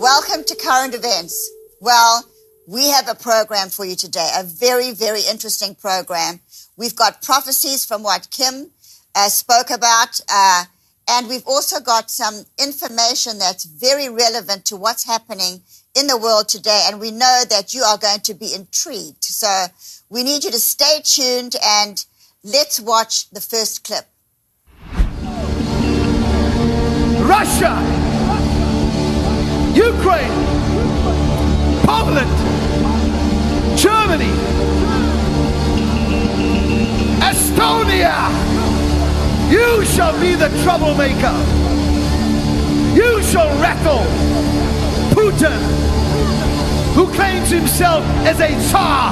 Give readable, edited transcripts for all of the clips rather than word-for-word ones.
Welcome to Current Events. Well, we have a program for you today, a very, very interesting program. We've got prophecies from what Kim spoke about, and we've also got some information that's very relevant to what's happening in the world today, and we know that you are going to be intrigued. So we need you to stay tuned, and let's watch the first clip. Russia, Ukraine, Poland, Germany, Estonia, you shall be the troublemaker. You shall rattle Putin, who claims himself as a Tsar,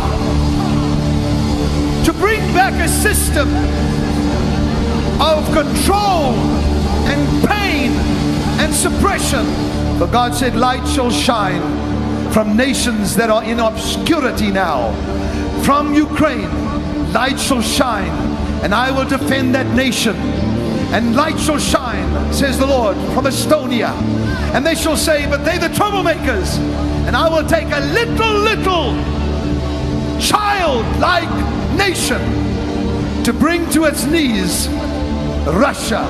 to bring back a system of control and pain and suppression. For God said, light shall shine from nations that are in obscurity now. From Ukraine, light shall shine, and I will defend that nation. And light shall shine, says the Lord, from Estonia. And they shall say, but they the troublemakers. And I will take a little child-like nation to bring to its knees Russia.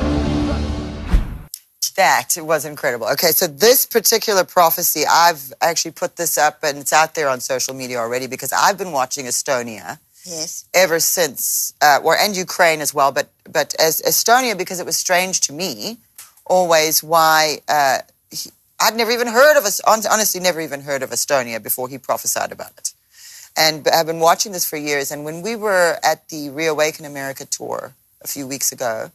That was incredible. Okay, so this particular prophecy, I've actually put this up and it's out there on social media already because I've been watching Estonia ever since, and Ukraine as well, but as Estonia, because it was strange to me always why I'd never even heard of honestly never even heard of Estonia before he prophesied about it. And I've been watching this for years, and when we were at the Reawaken America tour a few weeks ago,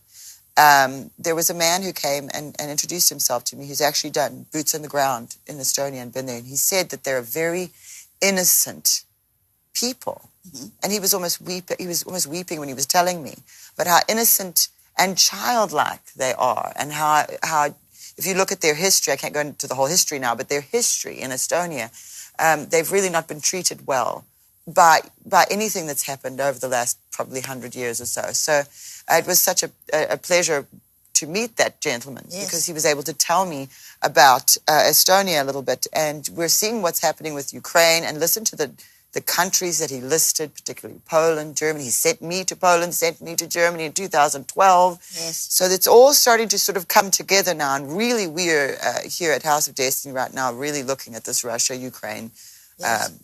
there was a man who came and introduced himself to me who's actually done boots on the ground in Estonia and been there. And he said that they're very innocent people. Mm-hmm. And he was almost weeping when he was telling me about how innocent and childlike they are, and how if you look at their history, I can't go into the whole history now, but their history in Estonia, they've really not been treated well by anything that's happened over the last probably 100 years or so. So it was such a pleasure to meet that gentleman because he was able to tell me about Estonia a little bit. And we're seeing what's happening with Ukraine, and listen to the countries that he listed, particularly Poland, Germany. He sent me to Poland, sent me to Germany in 2012. Yes. So it's all starting to sort of come together now. And really we're here at House of Destiny right now really looking at this Russia-Ukraine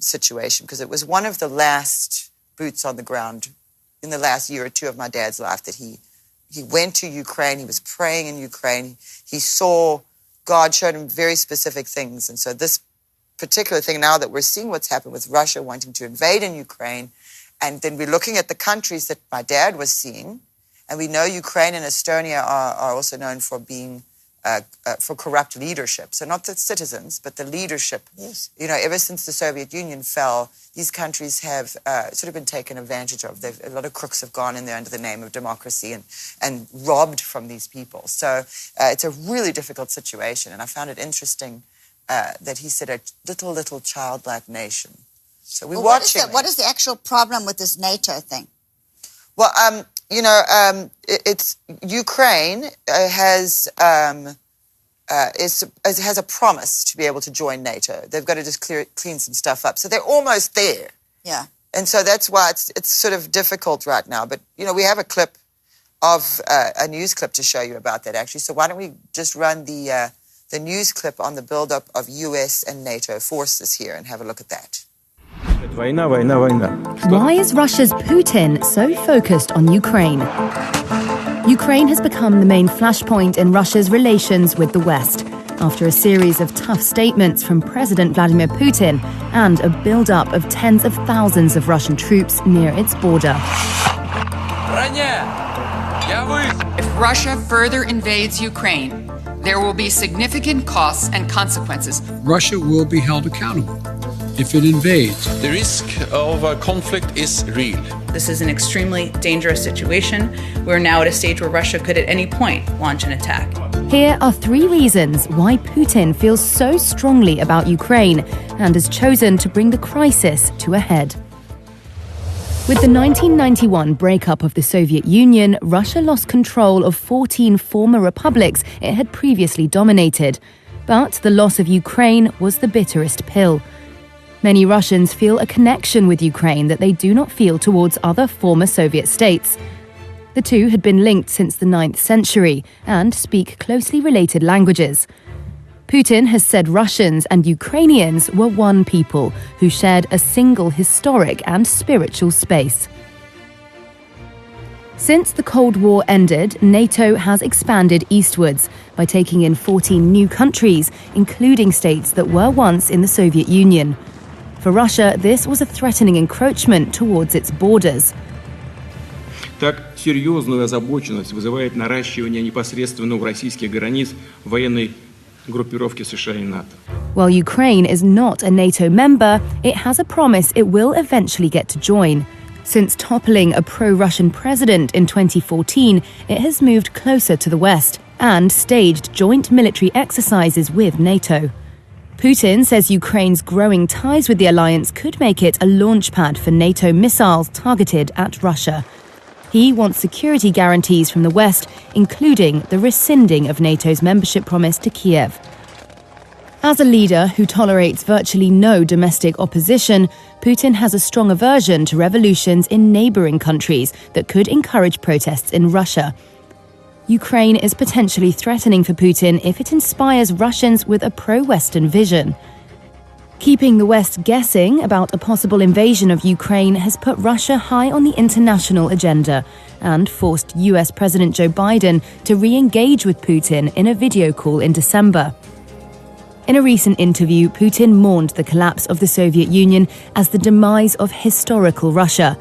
situation, because it was one of the last boots on the ground in the last year or two of my dad's life that he went to Ukraine. He was praying in Ukraine. He saw God showed him very specific things. And so this particular thing now that we're seeing what's happened with Russia wanting to invade in Ukraine, and then we're looking at the countries that my dad was seeing, and we know Ukraine and Estonia are also known for being for corrupt leadership. So not the citizens, but the leadership. Yes. You know, ever since the Soviet Union fell, these countries have sort of been taken advantage of. A lot of crooks have gone in there under the name of democracy and robbed from these people. So it's a really difficult situation. And I found it interesting that he said a little childlike nation. So we're watching. What is the actual problem with this NATO thing? Well, it's Ukraine has a promise to be able to join NATO. They've got to just clean some stuff up. So they're almost there. Yeah. And so that's why it's sort of difficult right now. But, you know, we have a clip of a news clip to show you about that, actually. So why don't we just run the news clip on the build-up of U.S. and NATO forces here and have a look at that. Why is Russia's Putin so focused on Ukraine? Ukraine has become the main flashpoint in Russia's relations with the West, after a series of tough statements from President Vladimir Putin and a build-up of tens of thousands of Russian troops near its border. If Russia further invades Ukraine, there will be significant costs and consequences. Russia will be held accountable if it invades. The risk of a conflict is real. This is an extremely dangerous situation. We're now at a stage where Russia could at any point launch an attack. Here are 3 reasons why Putin feels so strongly about Ukraine and has chosen to bring the crisis to a head. With the 1991 breakup of the Soviet Union, Russia lost control of 14 former republics it had previously dominated. But the loss of Ukraine was the bitterest pill. Many Russians feel a connection with Ukraine that they do not feel towards other former Soviet states. The two had been linked since the 9th century and speak closely related languages. Putin has said Russians and Ukrainians were one people who shared a single historic and spiritual space. Since the Cold War ended, NATO has expanded eastwards by taking in 14 new countries, including states that were once in the Soviet Union. For Russia, this was a threatening encroachment towards its borders. Так серьезную озабоченность вызывает наращивание непосредственно у российских границ военной группировки США и НАТО. While Ukraine is not a NATO member, it has a promise it will eventually get to join. Since toppling a pro-Russian president in 2014, it has moved closer to the West and staged joint military exercises with NATO. Putin says Ukraine's growing ties with the alliance could make it a launchpad for NATO missiles targeted at Russia. He wants security guarantees from the West, including the rescinding of NATO's membership promise to Kiev. As a leader who tolerates virtually no domestic opposition, Putin has a strong aversion to revolutions in neighbouring countries that could encourage protests in Russia. Ukraine is potentially threatening for Putin if it inspires Russians with a pro-Western vision. Keeping the West guessing about a possible invasion of Ukraine has put Russia high on the international agenda and forced US President Joe Biden to re-engage with Putin in a video call in December. In a recent interview, Putin mourned the collapse of the Soviet Union as the demise of historical Russia.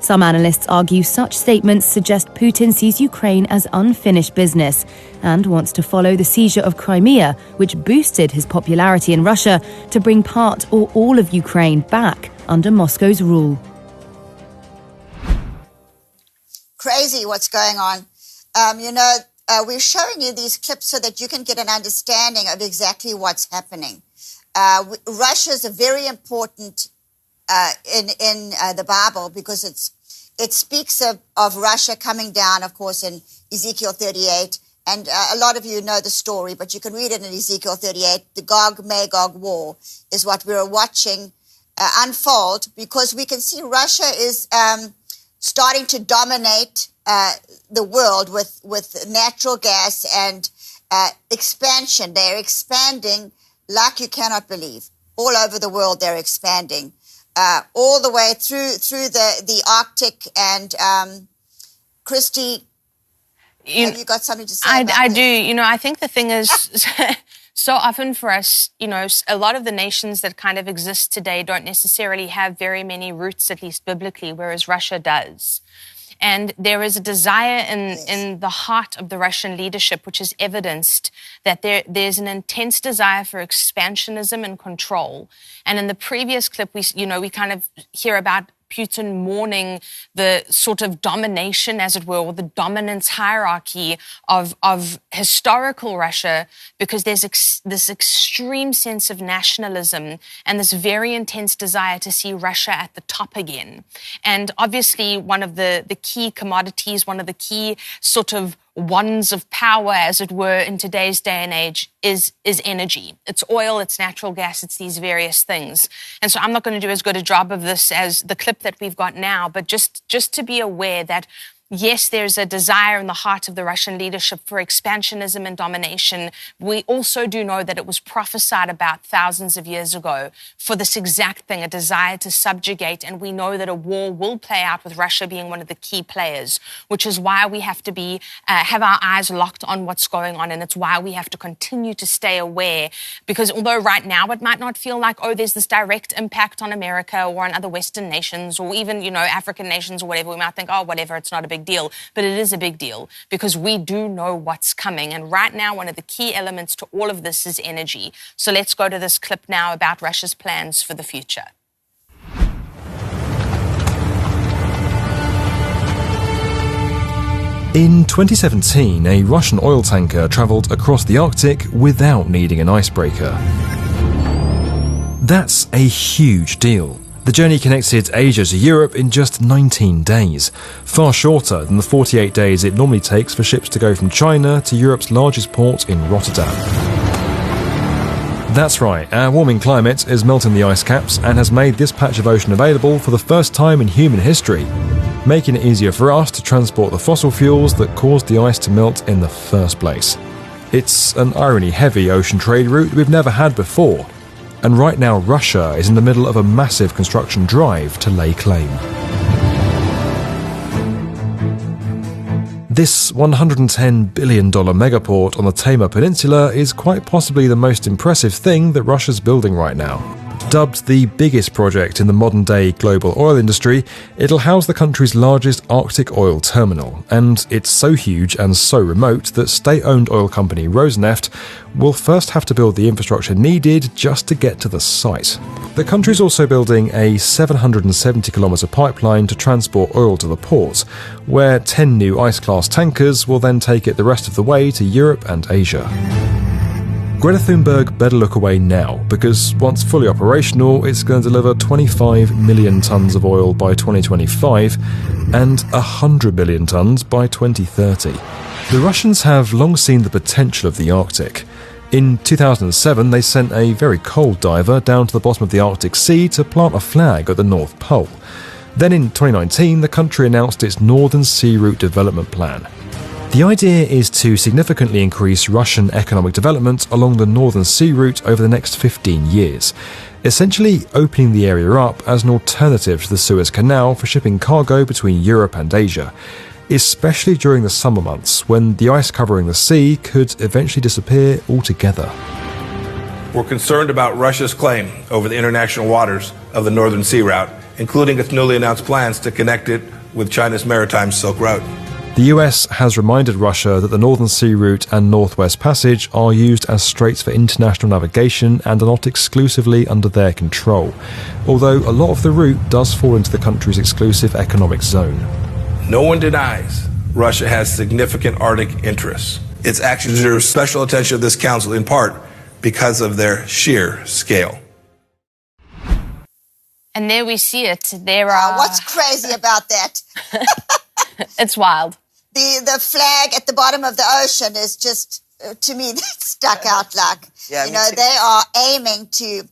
Some analysts argue such statements suggest Putin sees Ukraine as unfinished business and wants to follow the seizure of Crimea, which boosted his popularity in Russia, to bring part or all of Ukraine back under Moscow's rule. Crazy what's going on. We're showing you these clips so that you can get an understanding of exactly what's happening. Russia is a very important in the Bible because it speaks of Russia coming down, of course, in Ezekiel 38. And a lot of you know the story, but you can read it in Ezekiel 38. The Gog-Magog war is what we're watching unfold, because we can see Russia is starting to dominate the world with natural gas and expansion. They're expanding like you cannot believe. All over the world, they're expanding. All the way through the Arctic. And Christy, have you got something to say about I this? do. I think the thing is, so often for us, a lot of the nations that kind of exist today don't necessarily have very many roots, at least biblically, whereas Russia does. And there is a desire in the heart of the Russian leadership, which is evidenced that there's an intense desire for expansionism and control. And in the previous clip, we kind of hear about Putin mourning the sort of domination, as it were, or the dominance hierarchy of historical Russia, because there's this extreme sense of nationalism and this very intense desire to see Russia at the top again. And obviously one of the key commodities, one of the key sort of wands of power, as it were, in today's day and age is energy. It's oil, it's natural gas, it's these various things. And so I'm not going to do as good a job of this as the clip that we've got now, but just to be aware that yes, there's a desire in the heart of the Russian leadership for expansionism and domination. We also do know that it was prophesied about thousands of years ago for this exact thing, a desire to subjugate. And we know that a war will play out with Russia being one of the key players, which is why we have to have our eyes locked on what's going on. And it's why we have to continue to stay aware, because although right now it might not feel like, there's this direct impact on America or on other Western nations or even, African nations or whatever, we might think, whatever, it's not a big deal. But it is a big deal because we do know what's coming. And right now, one of the key elements to all of this is energy. So let's go to this clip now about Russia's plans for the future. In 2017, a Russian oil tanker travelled across the Arctic without needing an icebreaker. That's a huge deal. The journey connected Asia to Europe in just 19 days, far shorter than the 48 days it normally takes for ships to go from China to Europe's largest port in Rotterdam. That's right, our warming climate is melting the ice caps and has made this patch of ocean available for the first time in human history, making it easier for us to transport the fossil fuels that caused the ice to melt in the first place. It's an irony-heavy ocean trade route we've never had before, and right now Russia is in the middle of a massive construction drive to lay claim. This $110 billion megaport on the Taymyr Peninsula is quite possibly the most impressive thing that Russia's building right now. Dubbed the biggest project in the modern-day global oil industry, it'll house the country's largest Arctic oil terminal, and it's so huge and so remote that state-owned oil company Rosneft will first have to build the infrastructure needed just to get to the site. The country's also building a 770-kilometre pipeline to transport oil to the port, where 10 new ice-class tankers will then take it the rest of the way to Europe and Asia. Greta Thunberg better look away now, because once fully operational, it's going to deliver 25 million tonnes of oil by 2025 and 100 million tonnes by 2030. The Russians have long seen the potential of the Arctic. In 2007, they sent a very cold diver down to the bottom of the Arctic Sea to plant a flag at the North Pole. Then in 2019, the country announced its Northern Sea Route Development Plan. The idea is to significantly increase Russian economic development along the Northern Sea Route over the next 15 years, essentially opening the area up as an alternative to the Suez Canal for shipping cargo between Europe and Asia, especially during the summer months when the ice covering the sea could eventually disappear altogether. We're concerned about Russia's claim over the international waters of the Northern Sea Route, including its newly announced plans to connect it with China's maritime Silk Road. The US has reminded Russia that the Northern Sea Route and Northwest Passage are used as straits for international navigation and are not exclusively under their control, although a lot of the route does fall into the country's exclusive economic zone. No one denies Russia has significant Arctic interests. Its actions deserve special attention of this council, in part because of their sheer scale. And there we see it. There are... What's crazy about that? It's wild. The flag at the bottom of the ocean is just, to me, stuck out like, yeah, you know, they are aiming to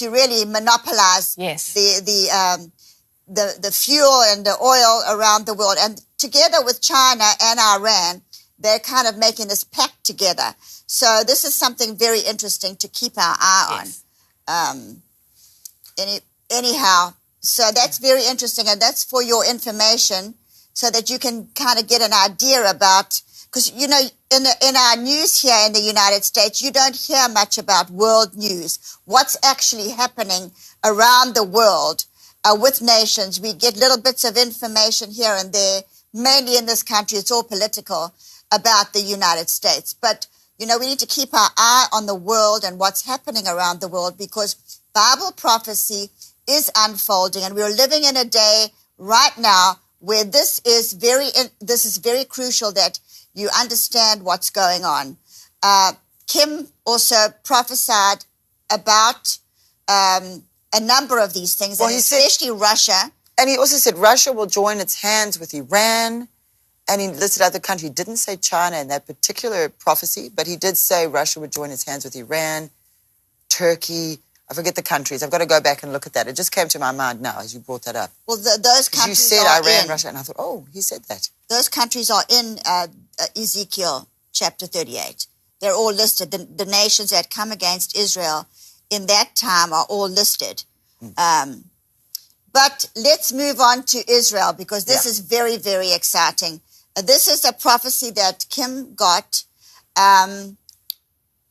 really monopolize the fuel and the oil around the world. And together with China and Iran, they're kind of making this pact together. So this is something very interesting to keep our eye on. Anyhow, so that's very interesting, and that's for your information, so that you can kind of get an idea about, because, you know, in our news here in the United States, you don't hear much about world news, what's actually happening around the world with nations. We get little bits of information here and there, mainly in this country. It's all political about the United States. But, you know, we need to keep our eye on the world and what's happening around the world, because Bible prophecy is unfolding, and we're living in a day right now where this is very crucial that you understand what's going on. Kim also prophesied about a number of these things, well, and especially Russia. And he also said Russia will join its hands with Iran, and he listed other countries. He didn't say China in that particular prophecy, but he did say Russia would join its hands with Iran, Turkey. I forget the countries. I've got to go back and look at that. It just came to my mind now as you brought that up. Well, those countries you said are Iran, Russia, and I thought, oh, he said that. Those countries are in Ezekiel chapter 38. They're all listed. The nations that come against Israel in that time are all listed. But let's move on to Israel, because this is very, very exciting. This is a prophecy that Kim got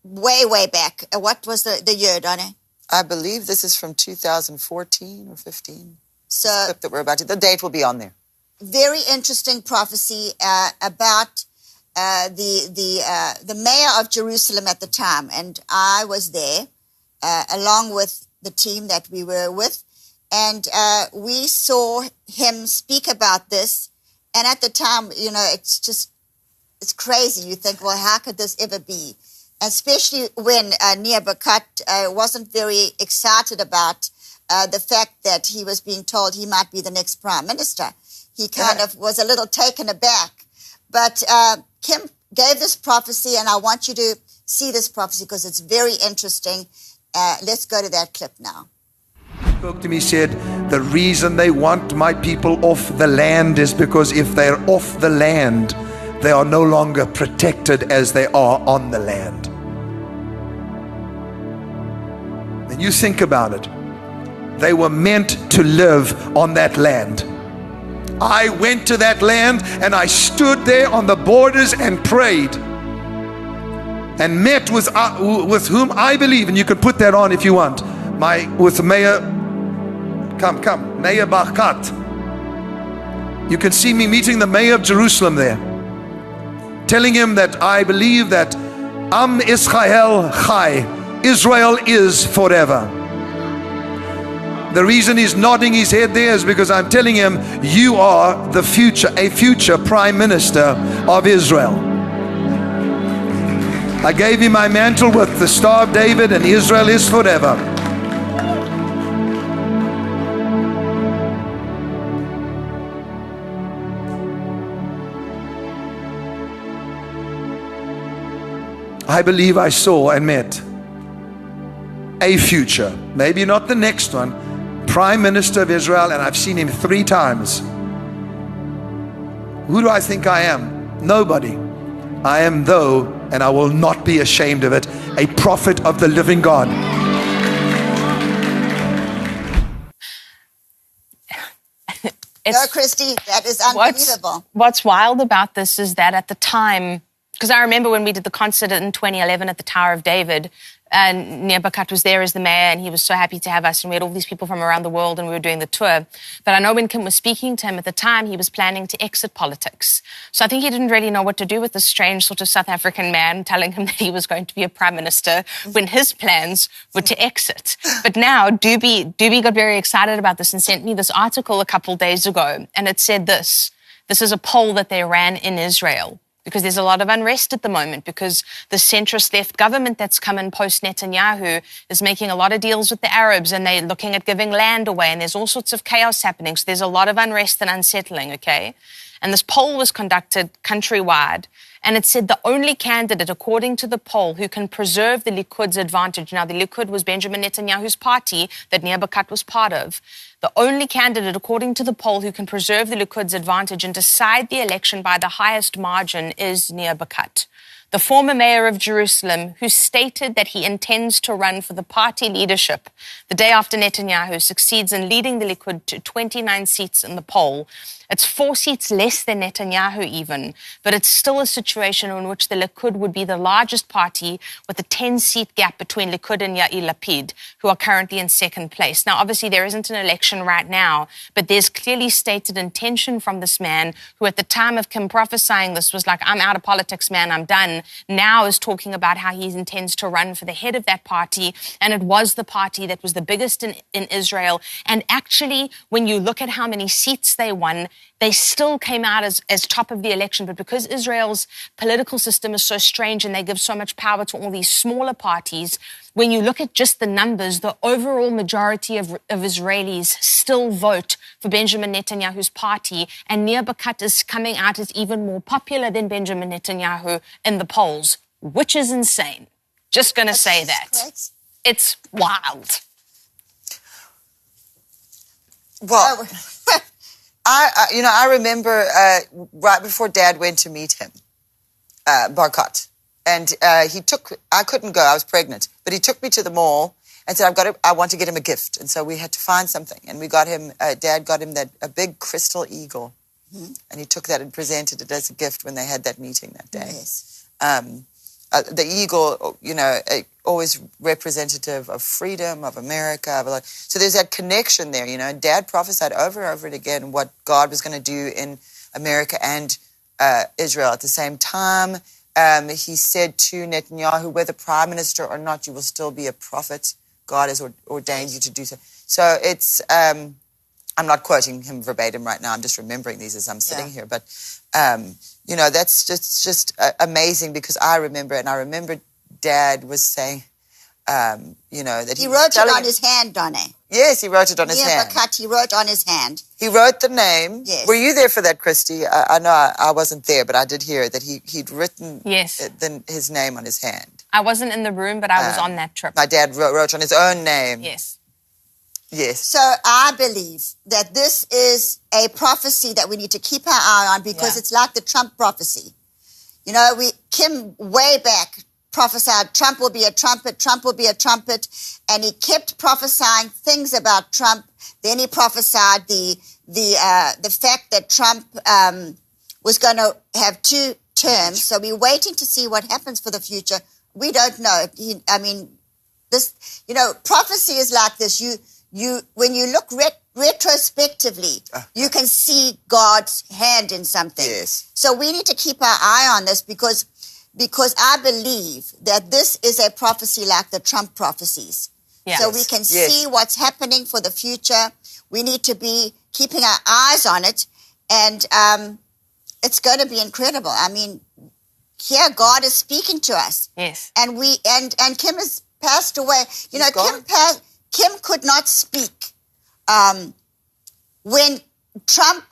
way back. What was the year, Donna? I believe this is from 2014 or 15. So the clip that we're about to, the date will be on there. Very interesting prophecy about the mayor of Jerusalem at the time, and I was there along with the team that we were with, and we saw him speak about this. And at the time, you know, it's crazy. You think, well, how could this ever be? Especially when Nir Barkat wasn't very excited about the fact that he was being told he might be the next prime minister. He kind of was a little taken aback. But Kim gave this prophecy, and I want you to see this prophecy because it's very interesting. Let's go to that clip now. Spoke to me, said, the reason they want my people off the land is because if they're off the land, they are no longer protected as they are on the land. And you think about it. They were meant to live on that land. I went to that land and I stood there on the borders and prayed and met with whom I believe, and you can put that on if you want, with Mayor, come, Nir Barkat. You can see me meeting the mayor of Jerusalem there, telling him that I believe that Am Israel Chai, Israel is forever. The reason he's nodding his head there is because I'm telling him, you are the future, a future prime minister of Israel. I gave him my mantle with the Star of David, and Israel is forever. I believe I saw and met a future, maybe not the next one, Prime Minister of Israel, and I've seen him 3 times. Who do I think I am? Nobody. I am, though, and I will not be ashamed of it, a prophet of the living God. No, Christy, that is unbelievable. What's wild about this is that at the time, because I remember when we did the concert in 2011 at the Tower of David, and Nir Barkat was there as the mayor, and he was so happy to have us, and we had all these people from around the world, and we were doing the tour. But I know when Kim was speaking to him at the time, he was planning to exit politics. So I think he didn't really know what to do with this strange sort of South African man telling him that he was going to be a prime minister when his plans were to exit. But now, Doobie got very excited about this and sent me this article a couple days ago, and it said this. This is a poll that they ran in Israel, because there's a lot of unrest at the moment, because the centrist left government that's come in post-Netanyahu is making a lot of deals with the Arabs, and they're looking at giving land away, and there's all sorts of chaos happening. So there's a lot of unrest and unsettling, okay? And this poll was conducted countrywide, and it said the only candidate, according to the poll, who can preserve the Likud's advantage. Now, the Likud was Benjamin Netanyahu's party that Nir Barkat was part of. The only candidate, according to the poll, who can preserve the Likud's advantage and decide the election by the highest margin is Nir Barkat, the former mayor of Jerusalem, who stated that he intends to run for the party leadership the day after Netanyahu succeeds in leading the Likud to 29 seats in the poll. It's 4 seats less than Netanyahu even, but it's still a situation in which the Likud would be the largest party with a 10-seat gap between Likud and Yair Lapid, who are currently in second place. Now, obviously, there isn't an election right now, but there's clearly stated intention from this man, who at the time of Kim prophesying this was like, I'm out of politics, man, I'm done, now is talking about how he intends to run for the head of that party, and it was the party that was the biggest in Israel. And actually, when you look at how many seats they won, they still came out as top of the election. But because Israel's political system is so strange and they give so much power to all these smaller parties, when you look at just the numbers, the overall majority of Israelis still vote for Benjamin Netanyahu's party, and Nir Barkat is coming out as even more popular than Benjamin Netanyahu in the polls, which is insane. Just going to say that. Correct. It's wild. Well, I remember right before Dad went to meet him, Barkat, and I couldn't go, I was pregnant, but he took me to the mall and said, I want to get him a gift. And so we had to find something, and we got him, Dad got him a big crystal eagle, and he took that and presented it as a gift when they had that meeting that day. Yes. The eagle, always representative of freedom, of America. So there's that connection there, and Dad prophesied over and over again what God was going to do in America and Israel at the same time. He said to Netanyahu, whether prime minister or not, you will still be a prophet. God has ordained you to do so. So it's, I'm not quoting him verbatim right now. I'm just remembering these as I'm sitting here. But, that's just amazing, because I remember Dad was saying, that he wrote it on his hand, Donnie. Yes, he wrote it on his Nir hand. Barkat, he wrote on his hand. He wrote the name. Yes. Were you there for that, Christy? I know I wasn't there, but I did hear that he'd written his name on his hand. I wasn't in the room, but I was on that trip. My dad wrote on his own name. Yes. Yes. So I believe that this is a prophecy that we need to keep our eye on because it's like the Trump prophecy. You know, Kim way back prophesied Trump will be a trumpet, Trump will be a trumpet, and he kept prophesying things about Trump. Then he prophesied the fact that Trump was going to have 2 terms. So we're waiting to see what happens for the future. We don't know. Prophecy is like this. You when you look retrospectively, you can see God's hand in something. Yes. So we need to keep our eye on this because I believe that this is a prophecy like the Trump prophecies. Yes. So we can see what's happening for the future. We need to be keeping our eyes on it, and it's going to be incredible. I mean, here God is speaking to us. Yes. And Kim has passed away. You know, Kim could not speak when Trump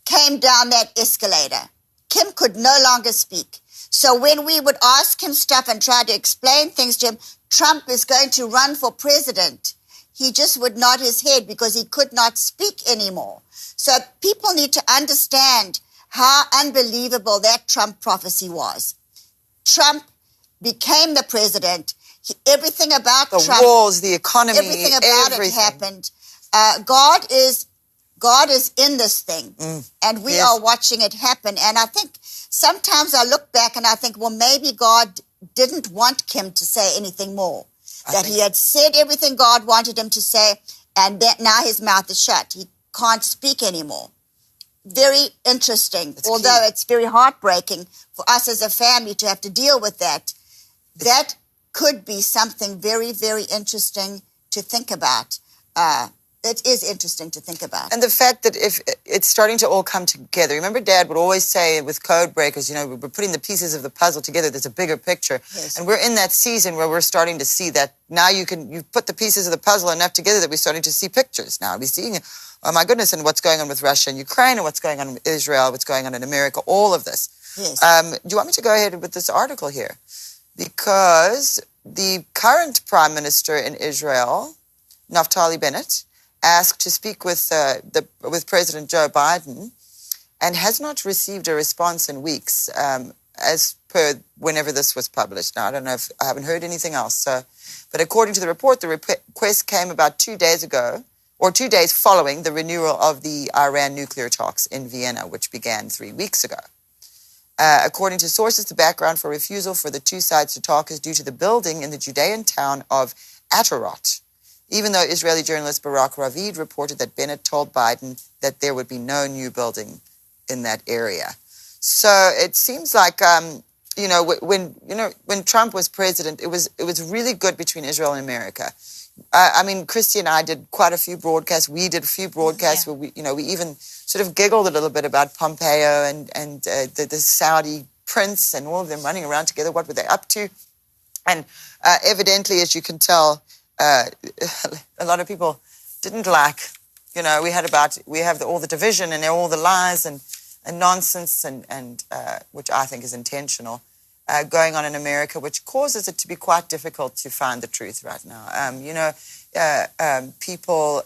came down that escalator. Kim could no longer speak. So when we would ask him stuff and try to explain things to him, Trump is going to run for president, he just would nod his head because he could not speak anymore. So people need to understand how unbelievable that Trump prophecy was. Trump became the president. Everything about Trump, the walls, the economy, everything about it happened. God is in this thing, and we are watching it happen. And I think sometimes I look back and I think, well, maybe God didn't want Kim to say anything more. That he had said everything God wanted him to say, and that now his mouth is shut. He can't speak anymore. Very interesting, although it's very heartbreaking for us as a family to have to deal with that. That could be something very, very interesting to think about. It is interesting to think about. And the fact that if it's starting to all come together. Remember Dad would always say with code breakers, we're putting the pieces of the puzzle together, there's a bigger picture. Yes. And we're in that season where we're starting to see that now you've put the pieces of the puzzle enough together that we're starting to see pictures now. We're seeing, oh my goodness, and what's going on with Russia and Ukraine and what's going on with Israel, what's going on in America, all of this. Yes. Do you want me to go ahead with this article here? Because the current Prime Minister in Israel, Naftali Bennett, asked to speak with President Joe Biden and has not received a response in weeks, as per whenever this was published. Now, I don't know if I haven't heard anything else. But according to the report, the request came about 2 days ago, or 2 days following the renewal of the Iran nuclear talks in Vienna, which began 3 weeks ago. According to sources, the background for refusal for the two sides to talk is due to the building in the Judean town of Atarot, even though Israeli journalist Barak Ravid reported that Bennett told Biden that there would be no new building in that area. So it seems like, when Trump was president, it was really good between Israel and America. Christy and I did quite a few broadcasts. We did a few broadcasts where we even sort of giggled a little bit about Pompeo and the Saudi prince and all of them running around together. What were they up to? And evidently, as you can tell, a lot of people didn't like, we have all the division and all the lies and nonsense and which I think is intentional, going on in America, which causes it to be quite difficult to find the truth right now. People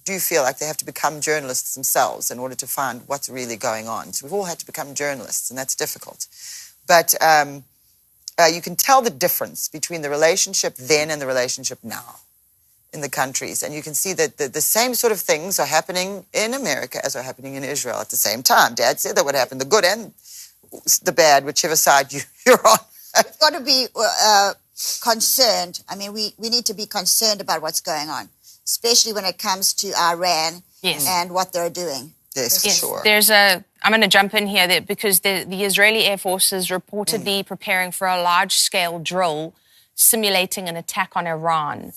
do feel like they have to become journalists themselves in order to find what's really going on. So we've all had to become journalists, and that's difficult. But you can tell the difference between the relationship then and the relationship now in the countries. And you can see that the same sort of things are happening in America as are happening in Israel at the same time. Dad said that would happen, the good and the bad, whichever side you're on. We've got to be concerned. We need to be concerned about what's going on, especially when it comes to Iran and what they're doing. Yes, for sure. I'm going to jump in here because the Israeli Air Force is reportedly preparing for a large-scale drill simulating an attack on Iran.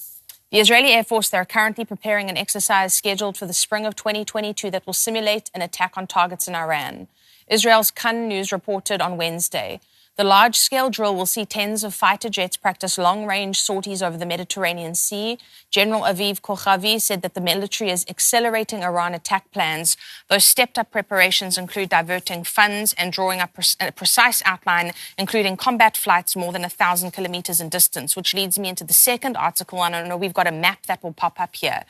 The Israeli Air Force, they're currently preparing an exercise scheduled for the spring of 2022 that will simulate an attack on targets in Iran. Israel's Kan News reported on Wednesday. The The large-scale drill will see tens of fighter jets practice long-range sorties over the Mediterranean Sea. General Aviv Kochavi said that the military is accelerating Iran attack plans. Those stepped-up preparations include diverting funds and drawing up a precise outline, including combat flights more than 1,000 kilometers in distance, which leads me into the second article. And I know we've got a map that will pop up here,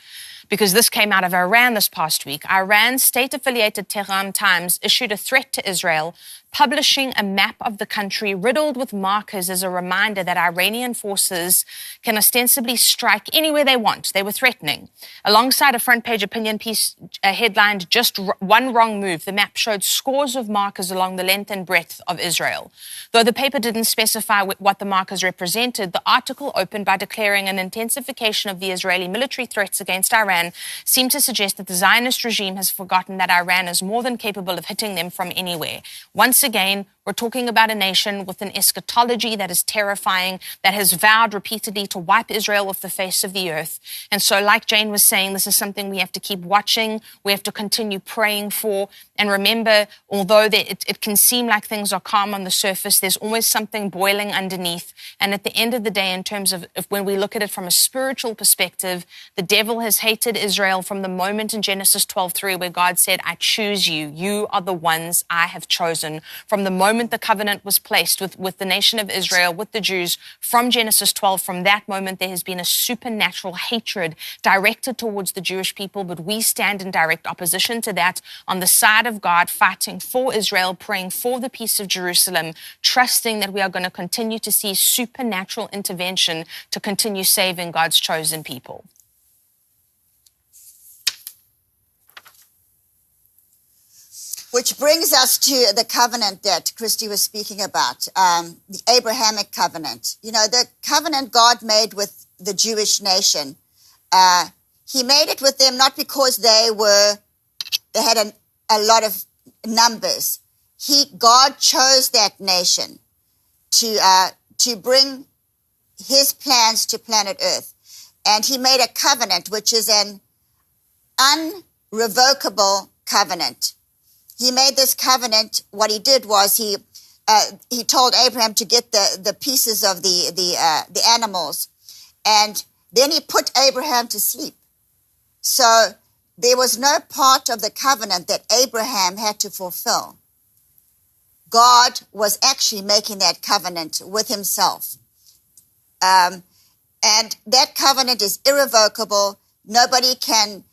because this came out of Iran this past week. Iran's state-affiliated Tehran Times issued a threat to Israel, publishing a map of the country riddled with markers as a reminder that Iranian forces can ostensibly strike anywhere they want. They were threatening. Alongside a front-page opinion piece headlined, "Just one wrong move," the map showed scores of markers along the length and breadth of Israel. Though the paper didn't specify what the markers represented, the article opened by declaring an intensification of the Israeli military threats against Iran seemed to suggest that the Zionist regime has forgotten that Iran is more than capable of hitting them from anywhere. Once again, we're talking about a nation with an eschatology that is terrifying, that has vowed repeatedly to wipe Israel off the face of the earth. And so, like Jane was saying, this is something we have to keep watching. We have to continue praying for. And remember, although it can seem like things are calm on the surface, there's always something boiling underneath. And at the end of the day, in terms of when we look at it from a spiritual perspective, the devil has hated Israel from the moment in Genesis 12:3 where God said, "I choose you. You are the ones I have chosen." From the moment the covenant was placed with the nation of Israel, with the Jews, from Genesis 12, from that moment there has been a supernatural hatred directed towards the Jewish people, but we stand in direct opposition to that, on the side of God, fighting for Israel, praying for the peace of Jerusalem, trusting that we are going to continue to see supernatural intervention to continue saving God's chosen people. Which brings us to the covenant that Christy was speaking about, the Abrahamic covenant. You know, the covenant God made with the Jewish nation. He made it with them not because they had a lot of numbers. God chose that nation to bring his plans to planet Earth. And he made a covenant, which is an unrevocable covenant. He made this covenant. What he did was he told Abraham to get the pieces of the animals, and then he put Abraham to sleep. So there was no part of the covenant that Abraham had to fulfill. God was actually making that covenant with himself. And that covenant is irrevocable. Nobody can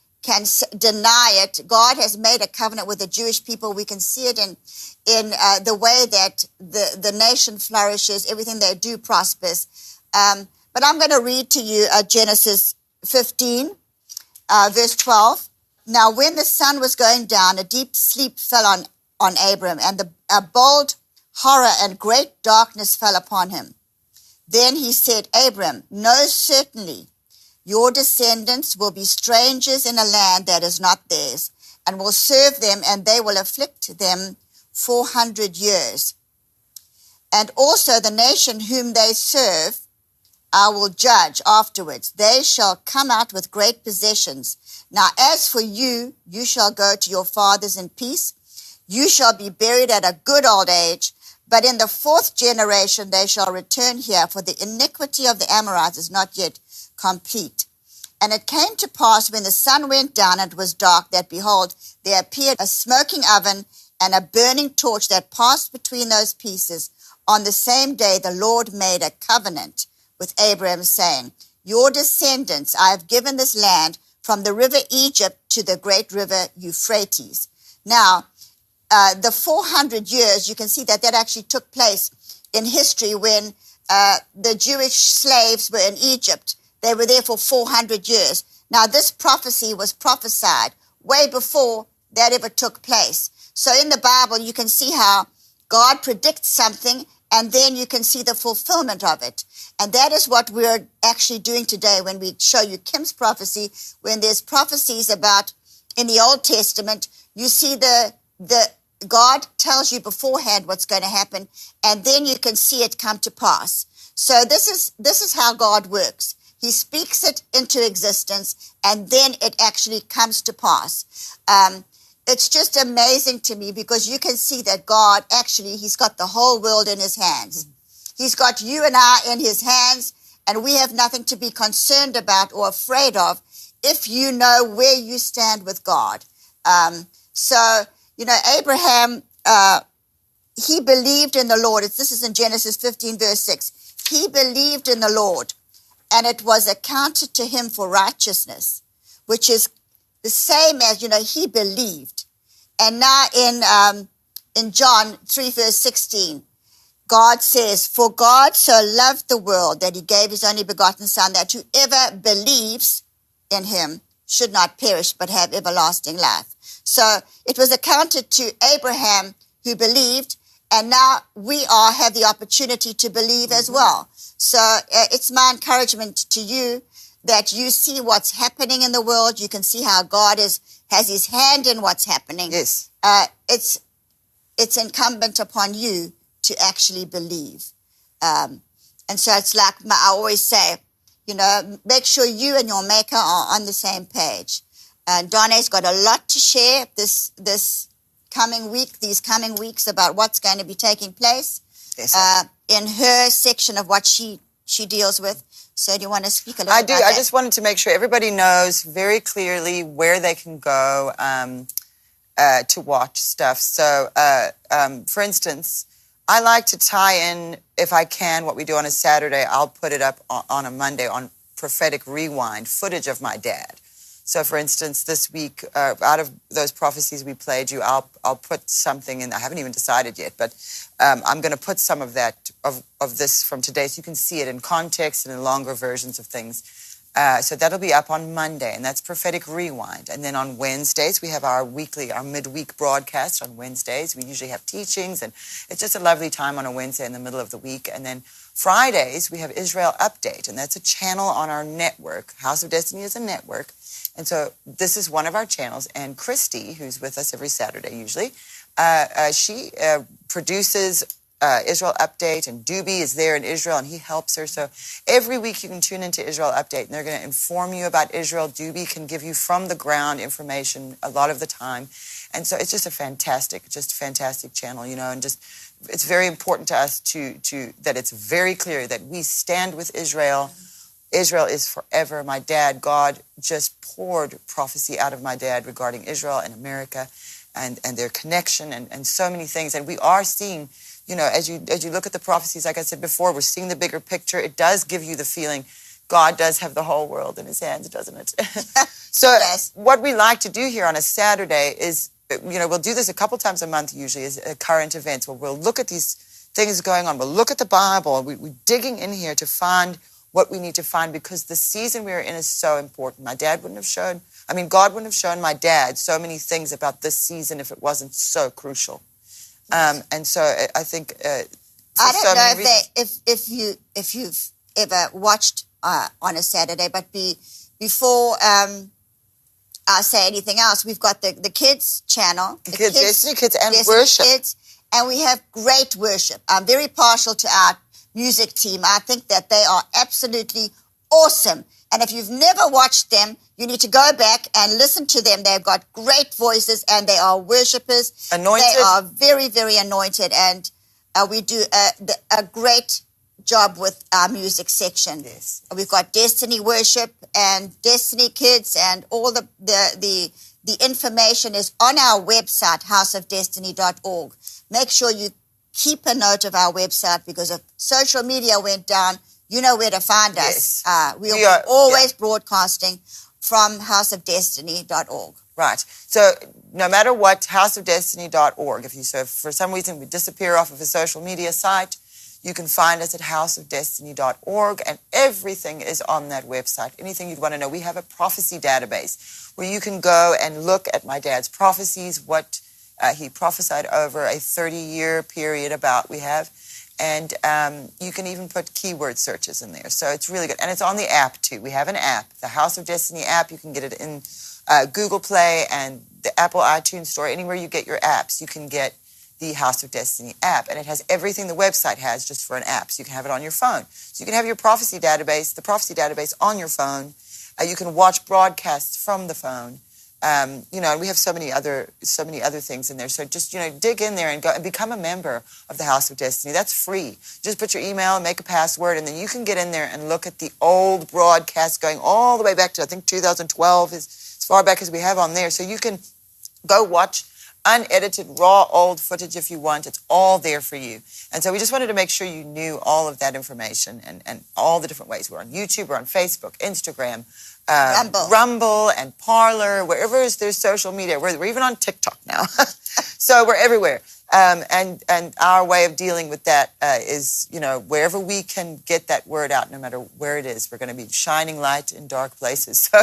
deny it. God has made a covenant with the Jewish people. We can see it in the way that the nation flourishes. Everything they do prospers. But I'm going to read to you Genesis 15, verse 12. Now, when the sun was going down, a deep sleep fell on Abram, and a bold horror and great darkness fell upon him. Then he said, Abram, know certainly your descendants will be strangers in a land that is not theirs, and will serve them, and they will afflict them 400 years. And also the nation whom they serve I will judge afterwards. They shall come out with great possessions. Now as for you, you shall go to your fathers in peace. You shall be buried at a good old age. But in the 4th generation they shall return here, for the iniquity of the Amorites is not yet complete. And it came to pass when the sun went down and it was dark, that behold, there appeared a smoking oven and a burning torch that passed between those pieces. On the same day the Lord made a covenant with Abraham, saying, your descendants I have given this land from the river Egypt to the great river Euphrates. Now, the 400 years, you can see that actually took place in history when the Jewish slaves were in Egypt. They were there for 400 years. Now, this prophecy was prophesied way before that ever took place. So in the Bible, you can see how God predicts something, and then you can see the fulfillment of it. And that is what we're actually doing today when we show you Kim's prophecy. When there's prophecies about in the Old Testament, you see the God tells you beforehand what's going to happen, and then you can see it come to pass. So this is how God works. He speaks it into existence, and then it actually comes to pass. it's just amazing to me because you can see that God actually, he's got the whole world in his hands. He's got you and I in his hands, and we have nothing to be concerned about or afraid of if you know where you stand with God. So, you know, Abraham, he believed in the Lord. This is in Genesis 15, verse 6. He believed in the Lord, and it was accounted to him for righteousness, which is the same as, you know, he believed. And now in John 3, verse 16, God says, for God so loved the world that he gave his only begotten Son, that whoever believes in him should not perish but have everlasting life. So it was accounted to Abraham who believed, and now we all have the opportunity to believe as well. So it's my encouragement to you that you see what's happening in the world. You can see how God has his hand in what's happening. Yes. It's incumbent upon you to actually believe. And so it's like I always say, you know, make sure you and your maker are on the same page. And Donna's got a lot to share this coming week, these coming weeks, about what's going to be taking place in her section of what she deals with. So do you want to speak a little about that? I just wanted to make sure everybody knows very clearly where they can go to watch stuff. So, for instance, I like to tie in, if I can, what we do on a Saturday. I'll put it up on a Monday on Prophetic Rewind, footage of my dad. So, for instance, this week, out of those prophecies we played you, I'll put something in. I haven't even decided yet, but I'm going to put some of that, of this from today, so you can see it in context and in longer versions of things. So that'll be up on Monday, and that's Prophetic Rewind. And then on Wednesdays, we have our midweek broadcast on Wednesdays. We usually have teachings, and it's just a lovely time on a Wednesday in the middle of the week. And then Fridays, we have Israel Update, and that's a channel on our network. House of Destiny is a network. And so this is one of our channels, and Christy, who's with us every Saturday usually, she produces Israel Update, and Doobie is there in Israel, and he helps her. So every week you can tune into Israel Update, and they're going to inform you about Israel. Doobie can give you from the ground information a lot of the time. And so it's just a fantastic channel, you know, and just it's very important to us to that it's very clear that we stand with Israel. Israel is forever. My dad, God just poured prophecy out of my dad regarding Israel and America and their connection and so many things. And we are seeing, you know, as you look at the prophecies, like I said before, we're seeing the bigger picture. It does give you the feeling God does have the whole world in his hands, doesn't it? So yes. What we like to do here on a Saturday is, you know, we'll do this a couple times a month usually as current events where we'll look at these things going on. We'll look at the Bible. We're digging in here to find what we need to find, because the season we're in is so important. God wouldn't have shown my dad so many things about this season if it wasn't so crucial. And so I think I don't know if you've ever watched on a Saturday, but before I say anything else, we've got the kids channel, Destiny Kids and worship, Kids, and we have great worship. I'm very partial to our music team. I think that they are absolutely awesome. And if you've never watched them, you need to go back and listen to them. They've got great voices, and they are worshipers. Anointed. They are very, very anointed, and we do a great job with our music section. Yes. We've got Destiny Worship and Destiny Kids, and all the information is on our website, houseofdestiny.org. Make sure you keep a note of our website, because if social media went down, you know where to find us. We are always broadcasting from houseofdestiny.org. Right. So no matter what, houseofdestiny.org. If for some reason we disappear off of a social media site, you can find us at houseofdestiny.org, and everything is on that website. Anything you'd want to know. We have a prophecy database where you can go and look at my dad's prophecies, what he prophesied over a 30-year period we have. And you can even put keyword searches in there. So it's really good. And it's on the app, too. We have an app, the House of Destiny app. You can get it in Google Play and the Apple iTunes Store. Anywhere you get your apps, you can get the House of Destiny app. And it has everything the website has just for an app. So you can have it on your phone. So you can have your prophecy database, the prophecy database on your phone. You can watch broadcasts from the phone. You know, and we have so many other things in there. So just, you know, dig in there and go and become a member of the House of Destiny. That's free. Just put your email and make a password, and then you can get in there and look at the old broadcasts going all the way back to, I think, 2012 is as far back as we have on there. So you can go watch unedited, raw, old footage if you want. It's all there for you. And so we just wanted to make sure you knew all of that information and all the different ways. We're on YouTube, we're on Facebook, Instagram, Rumble and Parler, wherever there's social media. We're even on TikTok now. So we're everywhere. And our way of dealing with that is, you know, wherever we can get that word out, no matter where it is, we're going to be shining light in dark places. So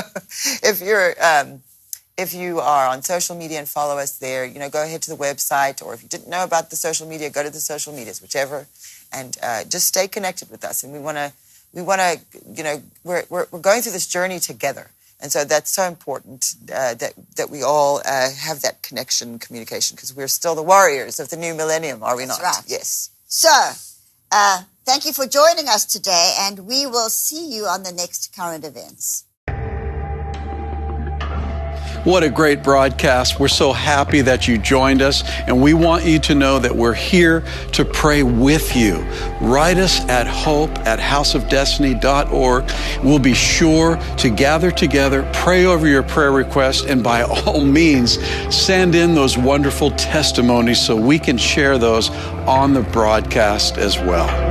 if you are on social media and follow us there, you know, go ahead to the website, or if you didn't know about the social media, go to the social medias, whichever, and just stay connected with us. And we want to, you know, we're going through this journey together. And so that's so important that we all have that connection, communication, because we're still the warriors of the new millennium, are we not? That's right. Yes. So, thank you for joining us today, and we will see you on the next Current Events. What a great broadcast. We're so happy that you joined us, and we want you to know that we're here to pray with you. Write us at hope@houseofdestiny.org. We'll be sure to gather together, pray over your prayer request, and by all means, send in those wonderful testimonies so we can share those on the broadcast as well.